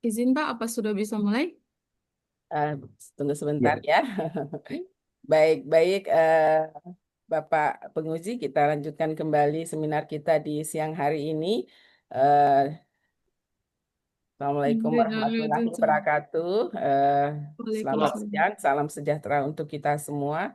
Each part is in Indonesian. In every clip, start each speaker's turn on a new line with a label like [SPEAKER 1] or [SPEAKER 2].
[SPEAKER 1] Izin Pak, apa sudah bisa mulai?
[SPEAKER 2] Eh, Tunggu sebentar
[SPEAKER 3] Ya,
[SPEAKER 2] ya. Baik-baik, Bapak Penguji, kita lanjutkan kembali seminar kita di siang hari ini. Eh, Assalamualaikum warahmatullahi wabarakatuh. Selamat
[SPEAKER 1] Waalaikumsalam.
[SPEAKER 2] siang, salam sejahtera untuk kita semua.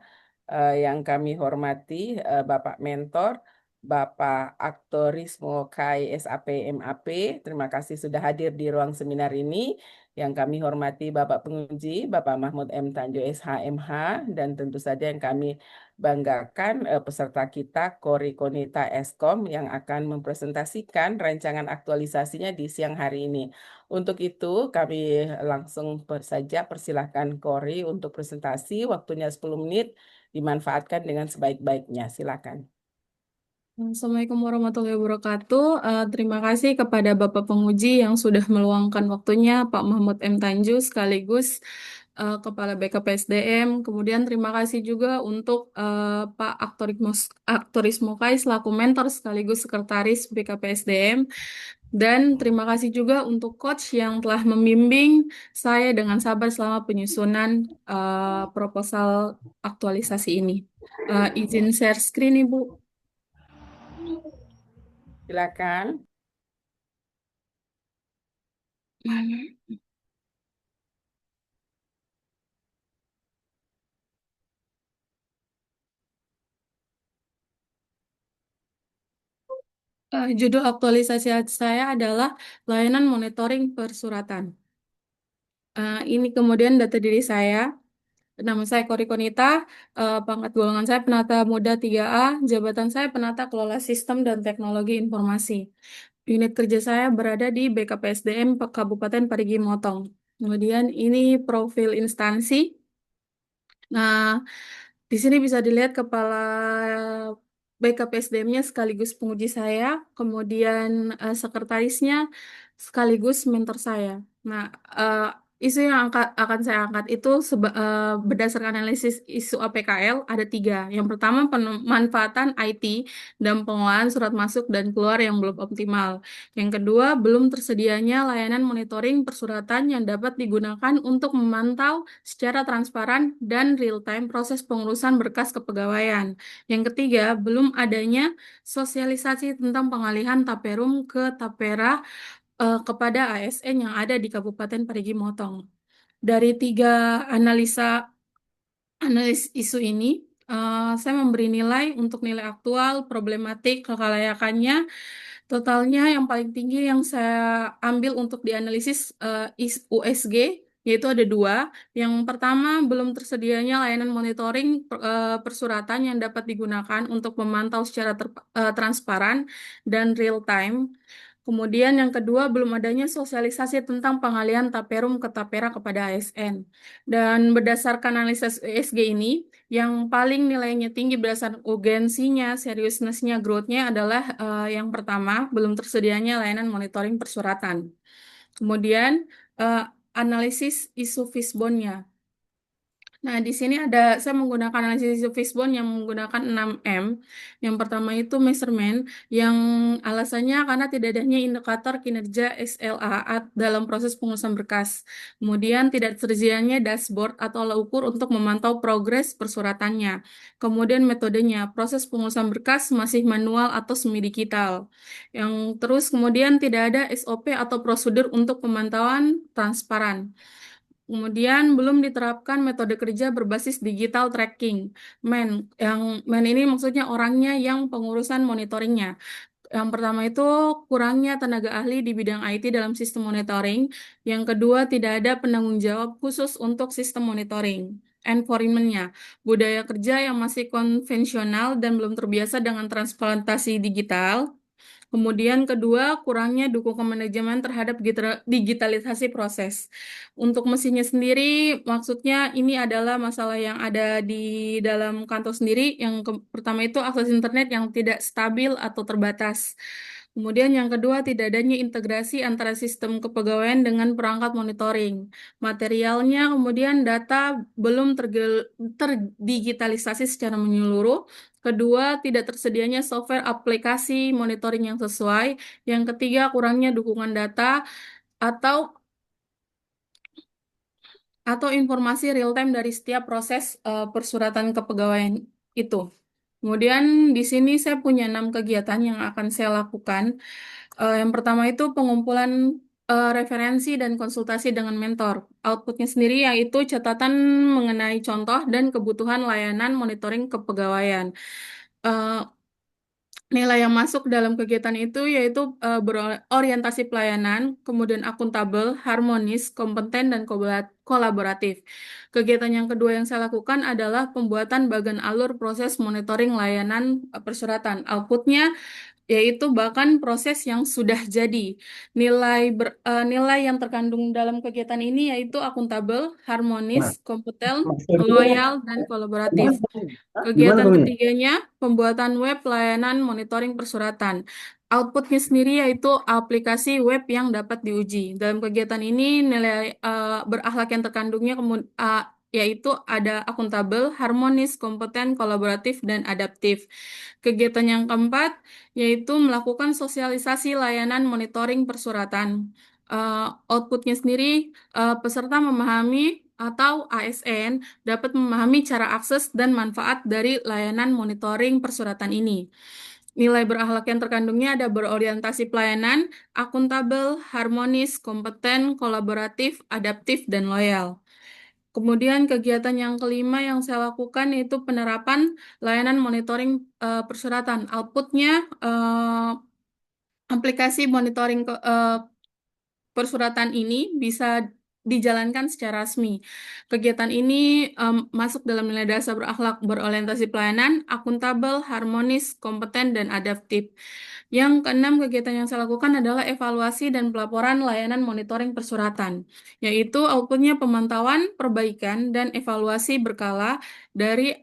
[SPEAKER 2] Yang kami hormati, Bapak Mentor, Bapak Aktorismo Kai SAP MAP. Terima kasih sudah hadir di ruang seminar ini. Yang kami hormati Bapak Penguji, Bapak Mahmud M. Tanjo SHMH, dan tentu saja yang kami banggakan peserta kita Kori Konita Eskom yang akan mempresentasikan rancangan aktualisasinya di siang hari ini. Untuk itu kami langsung saja persilahkan Kori untuk presentasi, waktunya 10 menit, dimanfaatkan dengan sebaik-baiknya. Silakan.
[SPEAKER 1] Assalamualaikum warahmatullahi wabarakatuh. Terima kasih kepada Bapak Penguji yang sudah meluangkan waktunya, Pak Mahmud M. Tanju, sekaligus Kepala BKPSDM. Kemudian terima kasih juga untuk Pak Aktoris Mokai selaku mentor sekaligus sekretaris BKPSDM. Dan terima kasih juga untuk coach yang telah membimbing saya dengan sabar selama penyusunan proposal aktualisasi ini. Izin share screen, Ibu.
[SPEAKER 2] Silakan.
[SPEAKER 1] Judul aktualisasi saya adalah layanan monitoring persuratan. Ini kemudian data diri saya. Nama saya Kori Konita, pangkat golongan saya penata muda 3A, jabatan saya penata kelola sistem dan teknologi informasi. Unit kerja saya berada di BKPSDM Kabupaten Parigi Motong. Kemudian ini profil instansi. Nah, di sini bisa dilihat kepala BKPSDM-nya sekaligus penguji saya, kemudian sekretarisnya sekaligus mentor saya. Nah, isu yang akan saya angkat itu berdasarkan analisis isu APKL ada tiga. Yang pertama, pemanfaatan IT dan pengolahan surat masuk dan keluar yang belum optimal. Yang kedua, belum tersedianya layanan monitoring persuratan yang dapat digunakan untuk memantau secara transparan dan real-time proses pengurusan berkas kepegawaian. Yang ketiga, belum adanya sosialisasi tentang pengalihan Taperum ke Tapera kepada ASN yang ada di Kabupaten Parigi Motong. Dari tiga analis isu ini, saya memberi nilai untuk nilai aktual, problematik, kelayakannya. Totalnya yang paling tinggi yang saya ambil untuk dianalisis USG, yaitu ada dua. Yang pertama, belum tersedianya layanan monitoring persuratan yang dapat digunakan untuk memantau secara transparan dan real time. Kemudian yang kedua, belum adanya sosialisasi tentang pengalihan Taperum ke Tapera kepada ASN. Dan berdasarkan analisis ESG ini, yang paling nilainya tinggi berdasarkan urgensinya, seriousness-nya, growth-nya adalah yang pertama, belum tersedianya layanan monitoring persuratan. Kemudian, eh, analisis isu fishbone-nya. Nah, di sini saya menggunakan analisis fishbone yang menggunakan 6M. Yang pertama itu measurement, yang alasannya karena tidak adanya indikator kinerja SLA dalam proses pengurusan berkas. Kemudian tidak tersedianya dashboard atau alat ukur untuk memantau progres persuratannya. Kemudian metodenya, proses pengurusan berkas masih manual atau semi digital. Yang terus kemudian tidak ada SOP atau prosedur untuk pemantauan transparan. Kemudian belum diterapkan metode kerja berbasis digital tracking. Yang ini maksudnya orangnya yang pengurusan monitoringnya. Yang pertama itu kurangnya tenaga ahli di bidang IT dalam sistem monitoring. Yang kedua, tidak ada penanggung jawab khusus untuk sistem monitoring. Environment-nya, budaya kerja yang masih konvensional dan belum terbiasa dengan transplantasi digital. Kemudian kedua, kurangnya dukungan manajemen terhadap digitalisasi proses. Untuk mesinnya sendiri, maksudnya ini adalah masalah yang ada di dalam kantor sendiri. Yang pertama itu akses internet yang tidak stabil atau terbatas. Kemudian yang kedua, tidak adanya integrasi antara sistem kepegawaian dengan perangkat monitoring. Materialnya, kemudian data belum terdigitalisasi secara menyeluruh. Kedua, tidak tersedianya software aplikasi monitoring yang sesuai. Yang ketiga, kurangnya dukungan data. atau informasi real time dari setiap proses persuratan kepegawaian itu. Kemudian di sini saya punya 6 kegiatan yang akan saya lakukan. Yang pertama itu pengumpulan referensi dan konsultasi dengan mentor. Outputnya sendiri yaitu catatan mengenai contoh dan kebutuhan layanan monitoring kepegawaian. Eh, Nilai yang masuk dalam kegiatan itu yaitu berorientasi pelayanan, kemudian akuntabel, harmonis, kompeten, dan kolaboratif. Kegiatan yang kedua yang saya lakukan adalah pembuatan bagan alur proses monitoring layanan persuratan. Outputnya yaitu bahkan proses yang sudah jadi. Nilai yang terkandung dalam kegiatan ini yaitu akuntabel, harmonis,
[SPEAKER 3] Nah,
[SPEAKER 1] kompeten,
[SPEAKER 3] maksudnya
[SPEAKER 1] loyal, dan kolaboratif.
[SPEAKER 3] gimana dong? Hah? Gimana
[SPEAKER 1] Kegiatan
[SPEAKER 3] dong ini?
[SPEAKER 1] ketiganya, pembuatan web layanan monitoring persuratan. Outputnya sendiri yaitu aplikasi web yang dapat diuji. Dalam kegiatan ini, nilai berakhlak yang terkandungnya yaitu ada akuntabel, harmonis, kompeten, kolaboratif, dan adaptif. Kegiatan yang keempat yaitu melakukan sosialisasi layanan monitoring persuratan. Outputnya sendiri, peserta memahami atau ASN dapat memahami cara akses dan manfaat dari layanan monitoring persuratan ini. Nilai berakhlak yang terkandungnya ada berorientasi pelayanan, akuntabel, harmonis, kompeten, kolaboratif, adaptif, dan loyal. Kemudian kegiatan yang kelima yang saya lakukan yaitu penerapan layanan monitoring persuratan. Outputnya aplikasi monitoring persuratan ini bisa dijalankan secara resmi. Kegiatan ini masuk dalam nilai dasar berakhlak berorientasi pelayanan, akuntabel, harmonis, kompeten, dan adaptif. Yang keenam, kegiatan yang saya lakukan adalah evaluasi dan pelaporan layanan monitoring persuratan, yaitu outputnya pemantauan, perbaikan, dan evaluasi berkala dari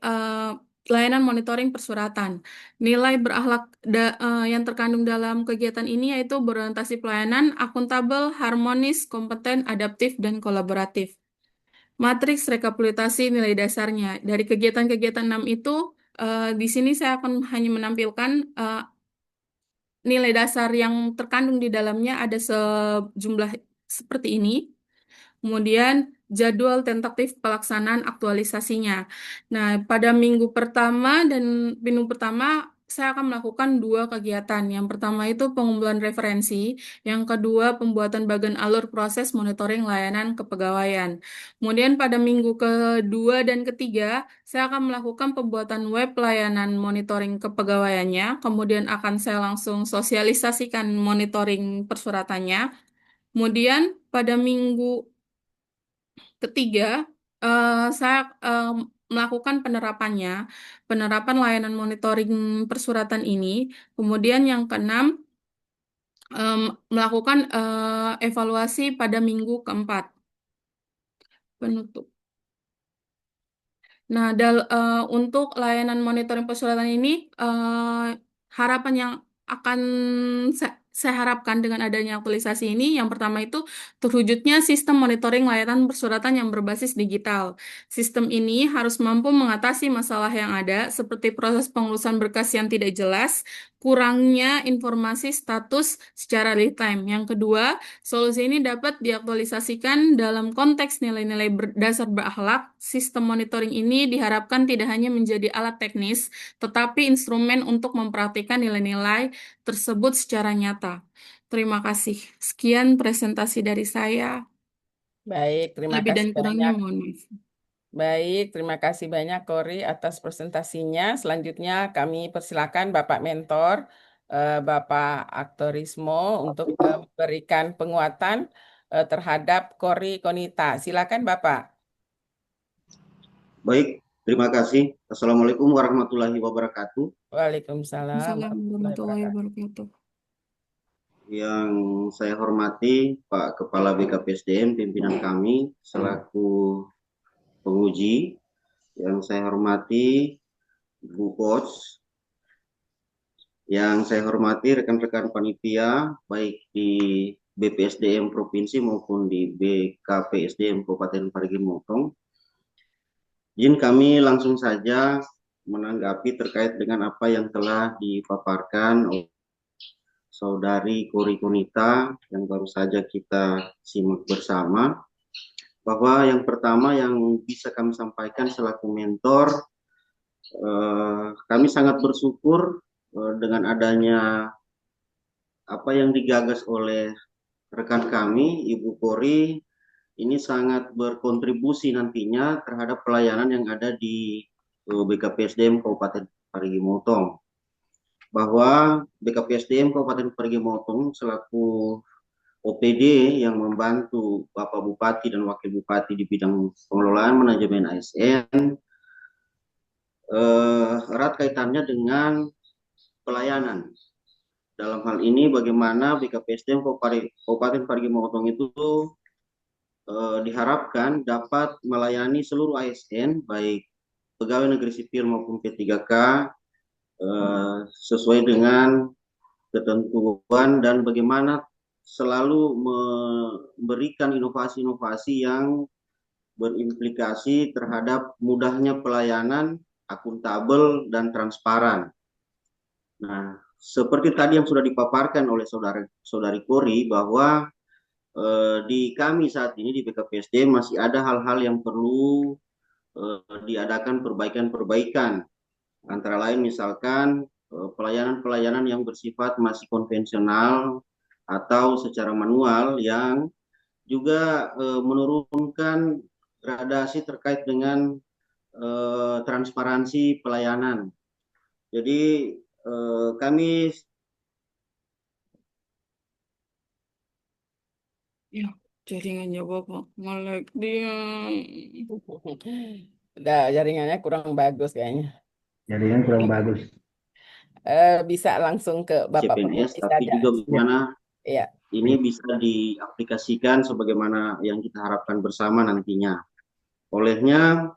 [SPEAKER 1] layanan monitoring persuratan. Nilai berakhlak yang terkandung dalam kegiatan ini yaitu berorientasi pelayanan, akuntabel, harmonis, kompeten, adaptif, dan kolaboratif. Matriks rekapitulasi nilai dasarnya. Dari kegiatan-kegiatan 6 itu, di sini saya akan hanya menampilkan nilai dasar yang terkandung di dalamnya ada sejumlah seperti ini. Kemudian jadwal tentatif pelaksanaan aktualisasinya. Nah, pada minggu pertama saya akan melakukan 2 kegiatan. Yang pertama itu pengumpulan referensi, yang kedua pembuatan bagan alur proses monitoring layanan kepegawaian. Kemudian pada minggu kedua dan ketiga, saya akan melakukan pembuatan web layanan monitoring kepegawaiannya, kemudian akan saya langsung sosialisasikan monitoring persuratannya. Kemudian pada minggu ketiga, saya melakukan penerapan layanan monitoring persuratan ini. Kemudian yang keenam, melakukan evaluasi pada minggu keempat. Penutup. Nah, untuk layanan monitoring persuratan ini, harapan yang akan saya harapkan dengan adanya aktualisasi ini, yang pertama itu terwujudnya sistem monitoring layanan persuratan yang berbasis digital. Sistem ini harus mampu mengatasi masalah yang ada, seperti proses pengurusan berkas yang tidak jelas, kurangnya informasi status secara real time. Yang kedua, solusi ini dapat diaktualisasikan dalam konteks nilai-nilai dasar berakhlak. Sistem monitoring ini diharapkan tidak hanya menjadi alat teknis, tetapi instrumen untuk mempraktikkan nilai-nilai tersebut secara nyata. Terima kasih. Sekian presentasi dari saya.
[SPEAKER 2] Baik, terima
[SPEAKER 1] Lebih dan
[SPEAKER 2] kasih
[SPEAKER 1] kurangnya
[SPEAKER 2] banyak.
[SPEAKER 1] mohon maaf.
[SPEAKER 2] Baik, terima kasih banyak Kori atas presentasinya. Selanjutnya kami persilakan Bapak Mentor, Bapak Aktorismo untuk memberikan penguatan terhadap Kori Konita. Silakan Bapak.
[SPEAKER 3] Baik, terima kasih. Assalamualaikum warahmatullahi wabarakatuh.
[SPEAKER 2] Waalaikumsalam
[SPEAKER 1] Assalamualaikum
[SPEAKER 2] warahmatullahi
[SPEAKER 1] warahmatullahi
[SPEAKER 2] wabarakatuh.
[SPEAKER 1] wabarakatuh.
[SPEAKER 3] Yang saya hormati Pak Kepala BKPSDM, pimpinan kami selaku penguji. Yang saya hormati Bu Coach. Yang saya hormati rekan-rekan panitia, baik di BPSDM Provinsi maupun di BKPSDM Kabupaten Parigi Motong. Izin kami langsung saja menanggapi terkait dengan apa yang telah dipaparkan Saudari Kori Konita yang baru saja kita simak bersama, bahwa yang pertama yang bisa kami sampaikan selaku mentor, kami sangat bersyukur dengan adanya apa yang digagas oleh rekan kami, Ibu Kori, ini sangat berkontribusi nantinya terhadap pelayanan yang ada di BKPSDM Kabupaten Parigi Motong. Bahwa BKPSDM Kabupaten Parigi Motong selaku OPD yang membantu Bapak Bupati dan Wakil Bupati di bidang pengelolaan manajemen ASN, erat kaitannya dengan pelayanan. Dalam hal ini bagaimana BKPSDM Kabupaten Parigi Motong itu diharapkan dapat melayani seluruh ASN, baik pegawai negeri sipil maupun P3K, sesuai dengan ketentuan dan bagaimana selalu memberikan inovasi-inovasi yang berimplikasi terhadap mudahnya pelayanan, akuntabel dan transparan. Nah, seperti tadi yang sudah dipaparkan oleh saudari Kori, bahwa di kami saat ini di BKPSD masih ada hal-hal yang perlu diadakan perbaikan-perbaikan. Antara lain misalkan pelayanan-pelayanan yang bersifat masih konvensional atau secara manual yang juga menurunkan gradasi terkait dengan transparansi pelayanan. Jadi kami
[SPEAKER 1] Ya, jaringannya Bapak nge-lag dia.
[SPEAKER 2] Udah jaringannya kurang bagus kayaknya.
[SPEAKER 4] Jaringan kurang bagus.
[SPEAKER 2] Bisa langsung ke Bapak
[SPEAKER 3] CPNS,
[SPEAKER 2] Penguji
[SPEAKER 3] tapi
[SPEAKER 2] saja.
[SPEAKER 3] juga bagaimana
[SPEAKER 2] Iya.
[SPEAKER 3] ini bisa diaplikasikan sebagaimana yang kita harapkan bersama nantinya. Olehnya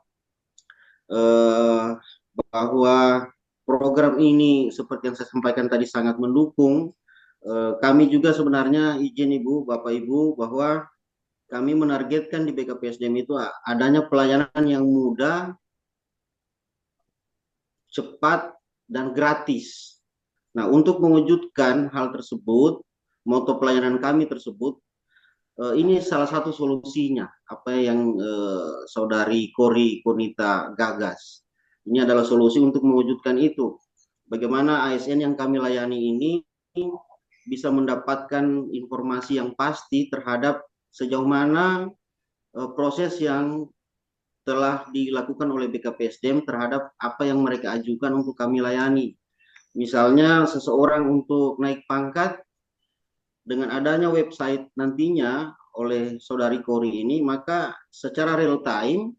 [SPEAKER 3] bahwa program ini seperti yang saya sampaikan tadi sangat mendukung. Kami juga sebenarnya izin Ibu, Bapak Ibu, bahwa kami menargetkan di BKPSDM itu adanya pelayanan yang mudah, cepat, dan gratis. Nah, untuk mewujudkan hal tersebut, moto pelayanan kami tersebut, ini salah satu solusinya, apa yang saudari Kori Konita gagas. Ini adalah solusi untuk mewujudkan itu. Bagaimana ASN yang kami layani ini bisa mendapatkan informasi yang pasti terhadap sejauh mana proses yang telah dilakukan oleh BKPSDM terhadap apa yang mereka ajukan untuk kami layani. Misalnya seseorang untuk naik pangkat, dengan adanya website nantinya oleh saudari Kori ini, maka secara real time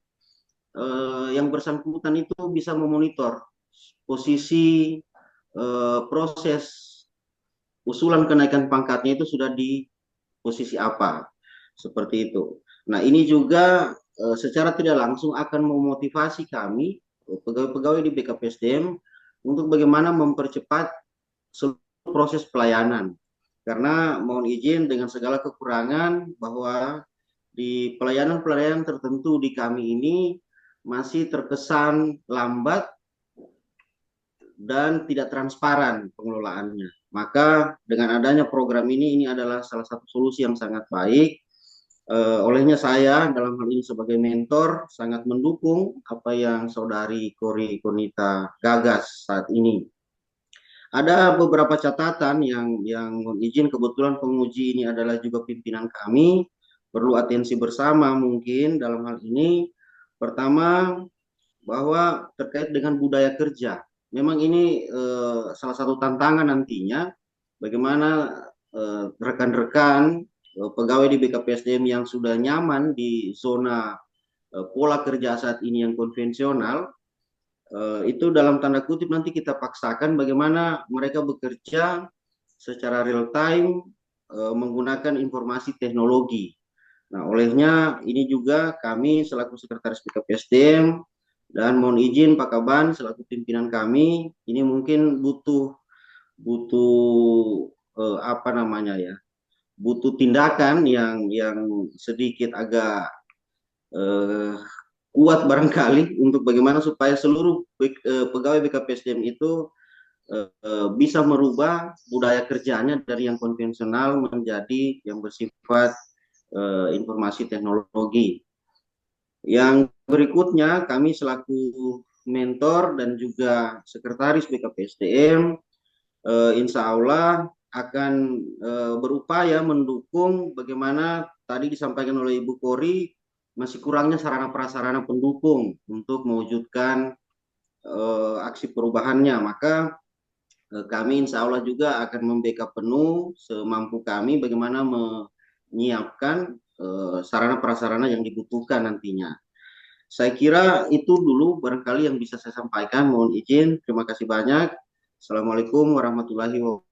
[SPEAKER 3] yang bersangkutan itu bisa memonitor posisi proses usulan kenaikan pangkatnya itu sudah di posisi apa, seperti itu. Nah, ini juga secara tidak langsung akan memotivasi kami pegawai-pegawai di BKPSDM untuk bagaimana mempercepat seluruh proses pelayanan. Karena mohon izin dengan segala kekurangan bahwa di pelayanan-pelayanan tertentu di kami ini masih terkesan lambat dan tidak transparan pengelolaannya. Maka dengan adanya program ini adalah salah satu solusi yang sangat baik. Olehnya saya dalam hal ini sebagai mentor sangat mendukung apa yang saudari Kori Konita gagas saat ini. Ada beberapa catatan yang izin, kebetulan penguji ini adalah juga pimpinan kami, perlu atensi bersama mungkin dalam hal ini. Pertama, bahwa terkait dengan budaya kerja. Memang ini salah satu tantangan nantinya, bagaimana rekan-rekan pegawai di BKPSDM yang sudah nyaman di zona pola kerja saat ini yang konvensional, itu dalam tanda kutip nanti kita paksakan bagaimana mereka bekerja secara real time menggunakan informasi teknologi. Nah, olehnya ini juga kami selaku Sekretaris BKPSDM dan mohon izin Pak Kaban selaku pimpinan kami, ini mungkin butuh apa namanya ya, butuh tindakan yang sedikit agak kuat barangkali untuk bagaimana supaya seluruh pegawai BKPSDM itu bisa merubah budaya kerjanya dari yang konvensional menjadi yang bersifat informasi teknologi. Yang berikutnya, kami selaku mentor dan juga sekretaris BKPSDM, insya Allah akan berupaya mendukung bagaimana tadi disampaikan oleh Ibu Kori, masih kurangnya sarana prasarana pendukung untuk mewujudkan aksi perubahannya. Maka kami insya Allah juga akan membackup penuh semampu kami bagaimana menyiapkan sarana prasarana yang dibutuhkan nantinya. Saya kira itu dulu barangkali yang bisa saya sampaikan. Mohon izin. Terima kasih banyak. Assalamualaikum warahmatullahi wabarakatuh.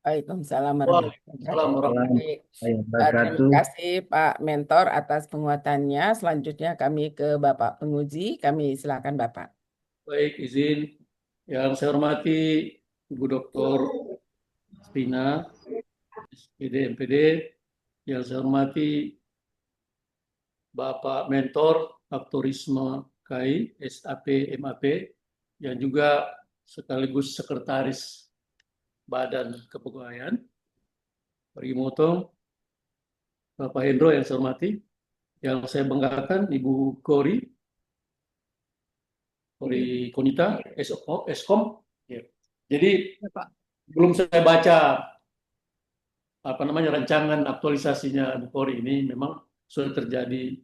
[SPEAKER 2] Waalaikumsalam warahmatullahi
[SPEAKER 4] Waalaikumsalam
[SPEAKER 2] wabarakatuh.
[SPEAKER 4] warahmatullahi
[SPEAKER 2] Baik. Terima
[SPEAKER 4] wabarakatuh.
[SPEAKER 2] kasih Pak Mentor atas penguatannya. Selanjutnya kami ke Bapak Penguji. Kami silakan Bapak.
[SPEAKER 4] Baik, izin yang saya hormati Ibu Dr. Spina, SPD, MPD, yang saya hormati Bapak Mentor Aktorisme KAI, SAP, MAP, yang juga sekaligus Sekretaris Badan Kepegawaian, Pak Motong, Bapak Hendro yang saya hormati, yang saya banggakan Ibu Kori Konita, Eskom. Ya. Jadi belum saya baca rancangan aktualisasinya Bu Kori ini, memang sudah terjadi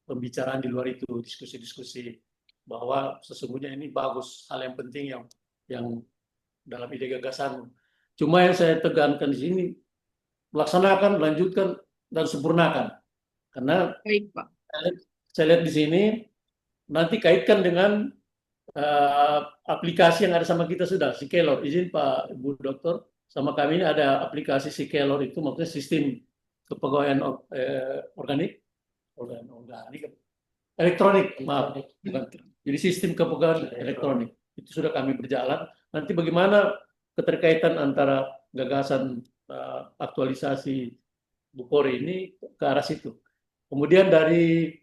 [SPEAKER 4] pembicaraan di luar itu, diskusi-diskusi bahwa sesungguhnya ini bagus, hal yang penting yang dalam ide gagasan. Cuma yang saya tekankan di sini, laksanakan, lanjutkan, dan sempurnakan. Karena
[SPEAKER 1] Baik, Pak.
[SPEAKER 4] saya lihat di sini, nanti kaitkan dengan aplikasi yang ada sama kita sudah, si Kelor. Izin Pak Ibu Dokter, sama kami ini ada aplikasi si Kelor, itu maksudnya sistem kepegawaian organik, elektronik, maaf. Jadi sistem kepegawaian elektronik, itu sudah kami berjalan. Nanti bagaimana keterkaitan antara gagasan aktualisasi Bu Kori ini ke arah situ. Kemudian dari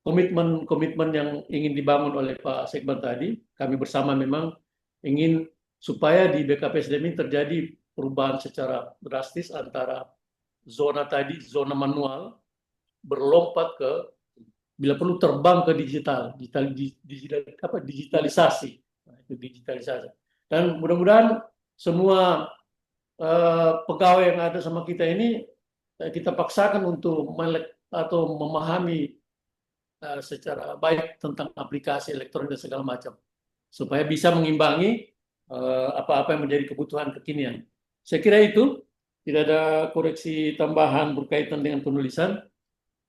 [SPEAKER 4] komitmen yang ingin dibangun oleh Pak Sekban tadi, kami bersama memang ingin supaya di BKPSDM ini terjadi perubahan secara drastis antara zona tadi, zona manual, berlompat ke, bila perlu terbang ke digitalisasi. Nah, itu digitalisasi. Dan mudah-mudahan semua pegawai yang ada sama kita ini, kita paksakan untuk melek atau memahami secara baik tentang aplikasi elektronik dan segala macam, supaya bisa mengimbangi apa-apa yang menjadi kebutuhan kekinian. Saya kira itu, tidak ada koreksi tambahan berkaitan dengan penulisan,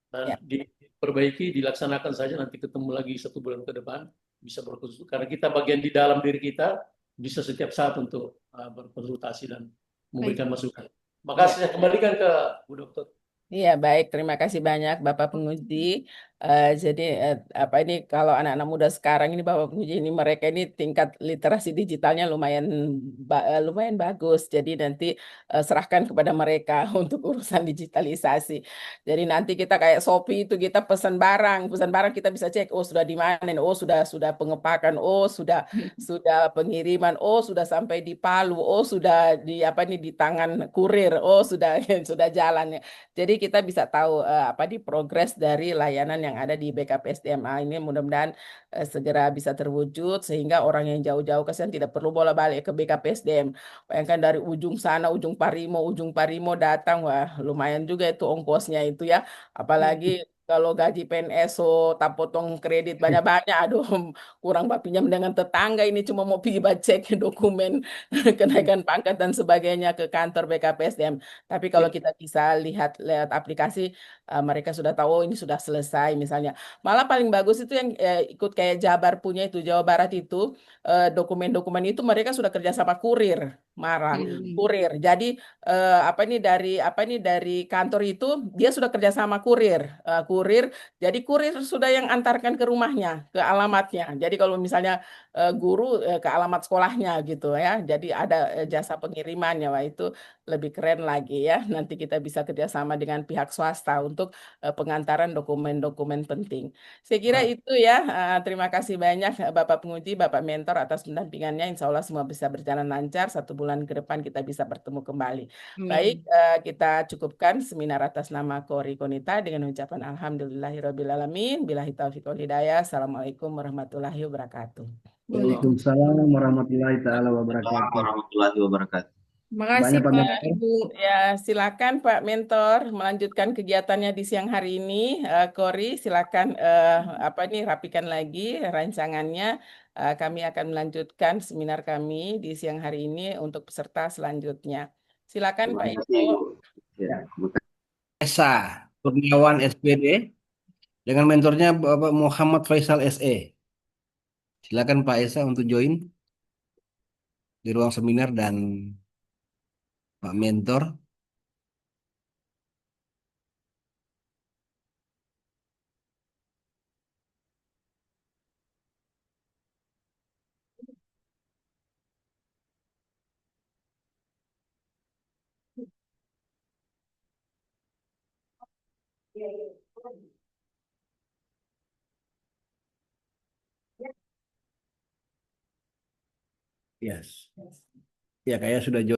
[SPEAKER 4] dan diperbaiki, dilaksanakan saja, nanti ketemu lagi 1 bulan ke depan, bisa berkonsultasi, karena kita bagian di dalam diri kita, bisa setiap saat untuk berkonsultasi dan memberikan masukan. Makasih, saya kembalikan ke Bu Dokter.
[SPEAKER 2] Iya, baik. Terima kasih banyak Bapak Penguji. Jadi apa ini kalau anak-anak muda sekarang ini Bapak Penguji ini mereka ini tingkat literasi digitalnya lumayan bagus. Jadi nanti serahkan kepada mereka untuk urusan digitalisasi. Jadi nanti kita kayak Shopee itu kita pesan barang kita bisa cek, oh sudah di mana, oh sudah pengepakan, oh sudah pengiriman, oh sudah sampai di Palu, oh sudah di di tangan kurir, oh sudah sudah jalan ya. Jadi kita bisa tahu di progres dari layanan yang ada di BKPSDM ini, mudah-mudahan segera bisa terwujud sehingga orang yang jauh-jauh kasihan tidak perlu bola-balik ke BKPSDM. Bayangkan dari ujung sana, ujung Parimo datang, wah lumayan juga itu ongkosnya itu ya. Apalagi kalau gaji PNS tak potong kredit banyak-banyak, aduh kurang pinjam dengan tetangga ini cuma mau pergi cek dokumen kenaikan pangkat dan sebagainya ke kantor BKPSDM. Tapi kalau kita bisa lihat aplikasi, mereka sudah tahu, oh, ini sudah selesai misalnya. Malah paling bagus itu yang ikut kayak Jabar punya itu, Jawa Barat itu, dokumen-dokumen itu mereka sudah kerja sama kurir, kurir. Jadi dari kantor itu dia sudah kerja sama kurir. Jadi kurir sudah yang antarkan ke rumahnya, ke alamatnya. Jadi kalau misalnya guru ke alamat sekolahnya gitu ya. Jadi ada jasa pengirimannya, wah itu lebih keren lagi ya. Nanti kita bisa kerjasama dengan pihak swasta untuk pengantaran dokumen-dokumen penting. Saya kira itu ya. Terima kasih banyak Bapak Penguji, Bapak Mentor atas pendampingannya. Insya Allah semua bisa berjalan lancar. 1 bulan ke depan kita bisa bertemu kembali. Baik,
[SPEAKER 1] Amin.
[SPEAKER 2] kita cukupkan seminar atas nama Kori Konita dengan ucapan Alhamdulillahirrabbilalamin. Billahi taufiq wal hidayah. Assalamualaikum warahmatullahi wabarakatuh.
[SPEAKER 5] Waalaikumsalam warahmatullahi taala wabarakatuh.
[SPEAKER 3] Warahmatullahi wabarakatuh.
[SPEAKER 1] Terima kasih
[SPEAKER 5] Banyak Pak
[SPEAKER 1] Pak,
[SPEAKER 5] Mentor.
[SPEAKER 1] Ibu.
[SPEAKER 2] Ya, silakan Pak Mentor melanjutkan kegiatannya di siang hari ini. Kori, silakan apa nih rapikan lagi rancangannya. Kami akan melanjutkan seminar kami di siang hari ini untuk peserta selanjutnya. Silakan
[SPEAKER 3] Terima
[SPEAKER 2] Pak
[SPEAKER 3] kasih,
[SPEAKER 2] Eko.
[SPEAKER 3] Ibu. Ya, terima kasih.
[SPEAKER 5] Esa Kurniawan SPD dengan mentornya Bapak Muhammad Faisal SE. Silakan Pak Esa untuk join di ruang seminar dan Pak Mentor. Yes. Ya, kayaknya sudah join.